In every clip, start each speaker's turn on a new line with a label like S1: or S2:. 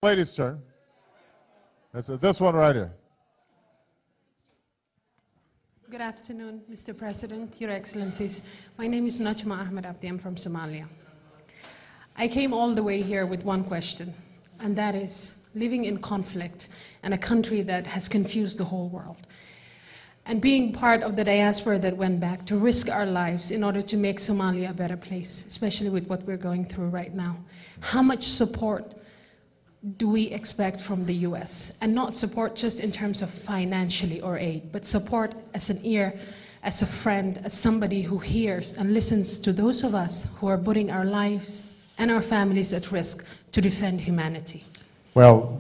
S1: Lady's turn. That's this one right here.
S2: Good afternoon, Mr. President, Your Excellencies. My name is Najma Ahmed Abdi. I'm from Somalia. I came all the way here with one question, and that is living in conflict in a country that has confused the whole world. And being part of the diaspora that went back to risk our lives in order to make Somalia a better place, especially with what we're going through right now. How much support do we expect from the US? And not support just in terms of financially or aid, but support as an ear, as a friend, as somebody who hears and listens to those of us who are putting our lives and our families at risk to defend humanity.
S1: Well,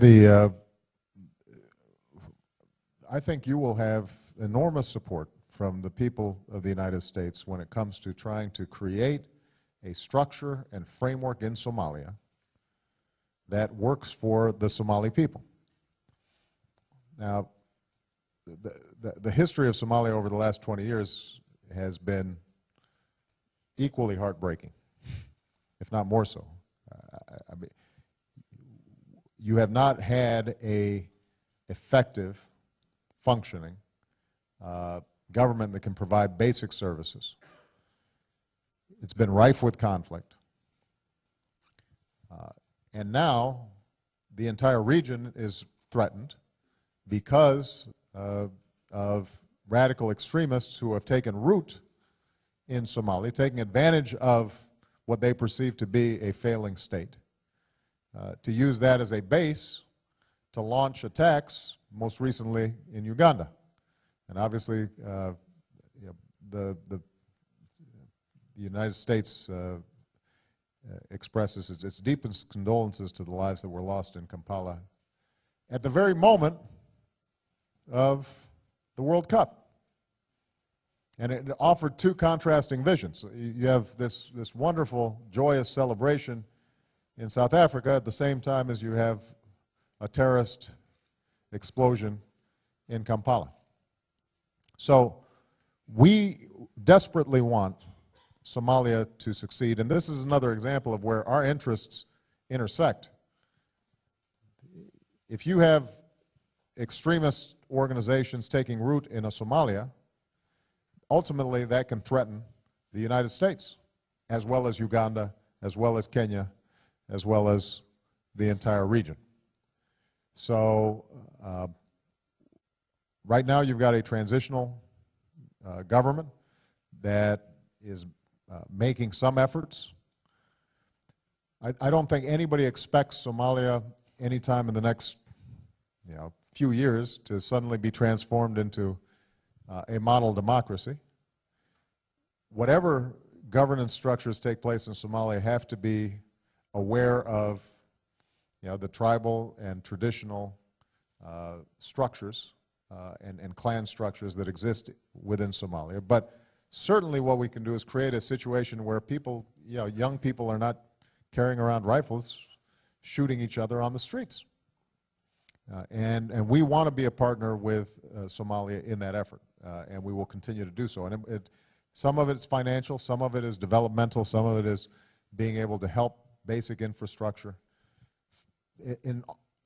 S1: I think you will have enormous support from the people of the United States when it comes to trying to create a structure and framework in Somalia that works for the Somali people. Now, the history of Somalia over the last 20 years has been equally heartbreaking, if not more so. I mean, you have not had an effective, functioning government that can provide basic services. It's been rife with conflict. And now the entire region is threatened because of radical extremists who have taken root in Somalia, taking advantage of what they perceive to be a failing state, to use that as a base to launch attacks, most recently in Uganda. And obviously, the United States expresses its deepest condolences to the lives that were lost in Kampala at the very moment of the World Cup. And it offered two contrasting visions. You have this wonderful, joyous celebration in South Africa at the same time as you have a terrorist explosion in Kampala. So we desperately want Somalia to succeed, and this is another example of where our interests intersect. If you have extremist organizations taking root in Somalia, ultimately that can threaten the United States, as well as Uganda, as well as Kenya, as well as the entire region. So right now you've got a transitional government that is making some efforts. I don't think anybody expects Somalia anytime in the next few years to suddenly be transformed into a model democracy. Whatever governance structures take place in Somalia have to be aware of the tribal and traditional structures and clan structures that exist within Somalia. But certainly what we can do is create a situation where people, young people are not carrying around rifles, shooting each other on the streets. And we want to be a partner with Somalia in that effort, and we will continue to do so. And some of it is financial, some of it is developmental, some of it is being able to help basic infrastructure.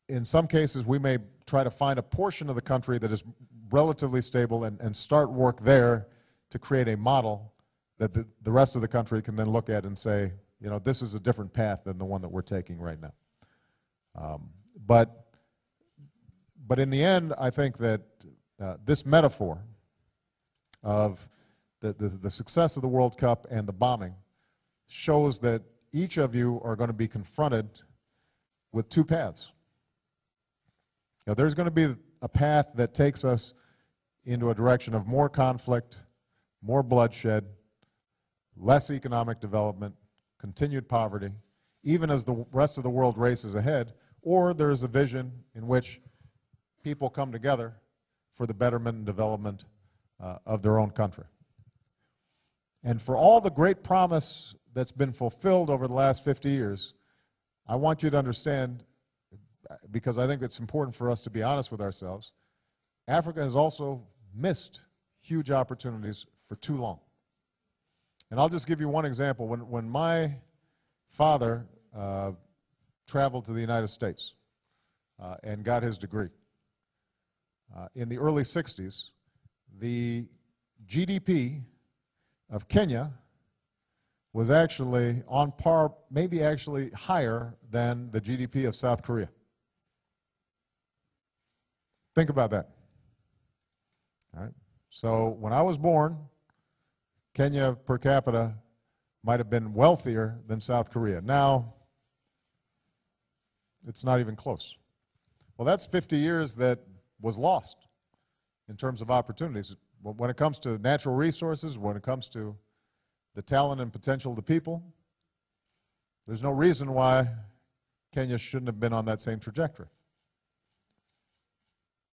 S1: In some cases, we may try to find a portion of the country that is relatively stable and start work there to create a model that the rest of the country can then look at and say, this is a different path than the one that we're taking right now. But in the end, I think that this metaphor of the success of the World Cup and the bombing shows that each of you are going to be confronted with two paths. There's going to be a path that takes us into a direction of more conflict, more bloodshed, less economic development, continued poverty, even as the rest of the world races ahead, or there's a vision in which people come together for the betterment and development of their own country. And for all the great promise that's been fulfilled over the last 50 years, I want you to understand, because I think it's important for us to be honest with ourselves, Africa has also missed huge opportunities for too long. And I'll just give you one example. When my father traveled to the United States, and got his degree. In the early 60s, the GDP of Kenya was actually on par, maybe actually higher than the GDP of South Korea. Think about that. All right. So when I was born, Kenya per capita might have been wealthier than South Korea. Now, it's not even close. Well, that's 50 years that was lost in terms of opportunities. When it comes to natural resources, when it comes to the talent and potential of the people, there's no reason why Kenya shouldn't have been on that same trajectory.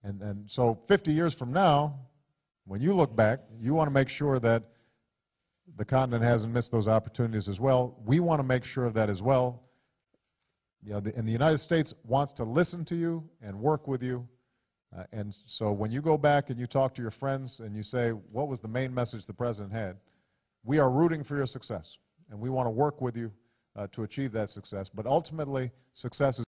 S1: And so 50 years from now, when you look back, you want to make sure that the continent hasn't missed those opportunities as well. We want to make sure of that as well. You know, and the United States wants to listen to you and work with you. And so when you go back and you talk to your friends and you say, what was the main message the President had? We are rooting for your success, and we want to work with you to achieve that success. But ultimately, success is